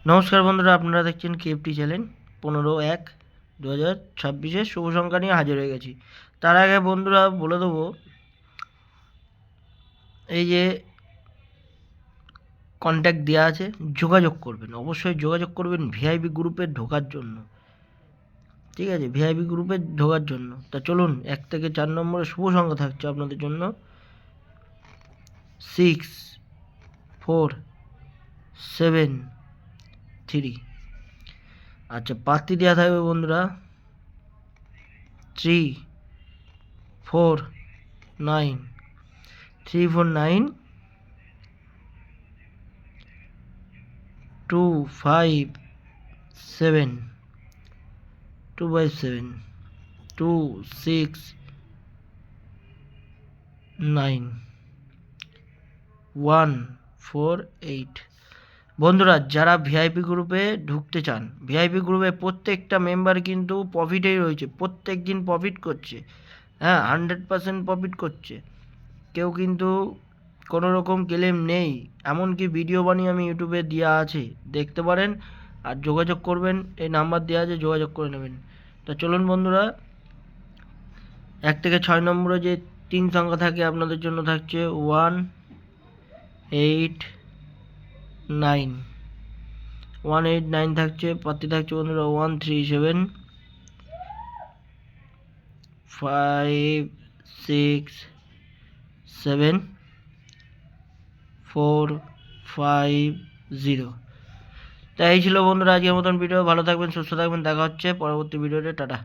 নমস্কার বন্ধুরা, আপনারা দেখছেন কেএফটি চ্যানেল। 15/1/2026 শুভ সংখ্যা নিয়ে হাজির হয়ে গেছি। তার আগে বন্ধুরা বলে দেবো, এই যে কন্ট্যাক্ট দেওয়া আছে, যোগাযোগ করবেন, অবশ্যই যোগাযোগ করবেন ভিআইপি গ্রুপে ঢোকার জন্য। ঠিক আছে, ভিআইপি গ্রুপে ঢোকার জন্য। তা চলুন, 1 থেকে 4 নম্বরে শুভ সংখ্যা থাকছে আপনাদের জন্য 6, 4, 7, 3। আচ্ছা, পাত্তি দেওয়া থাকবে বন্ধুরা 3, 4, 9, 3, 4, 9, 2, 5, 7, 2 by 7, 2, 6, 9, 1, 4, 8। বন্ধুরা, যারা ভিআইপি গ্রুপে ঢুকতে চান, ভিআইপি গ্রুপে প্রত্যেকটা মেম্বার কিন্তু প্রফিটেই রয়েছে, প্রত্যেক দিন প্রফিট করছে। হ্যাঁ, 100% প্রফিট করছে। কেউ কিন্তু কোনো রকম ক্লেম নেই, এমনকি ভিডিও বানিয়ে আমি ইউটিউবে দেওয়া আছে, দেখতে পারেন। আর যোগাযোগ করবেন, এই নাম্বার দেওয়া আছে, যোগাযোগ করে নেবেন। তো চলুন বন্ধুরা, 1 থেকে 6 নম্বরে যে 3 সংখ্যা থাকে আপনাদের জন্য থাকছে 1, 8, 9। 1, 8, 9 থাকছে। পাত্তি থাকছে বন্ধুরা 1, 3, 7, 5, 6, 7, 4, 5, 0। তাই এই ছিল বন্ধুরা আজকের মতন ভিডিও। ভালো থাকবেন, সুস্থ থাকবেন, দেখা হচ্ছে পরবর্তী ভিডিওতে। টাটা।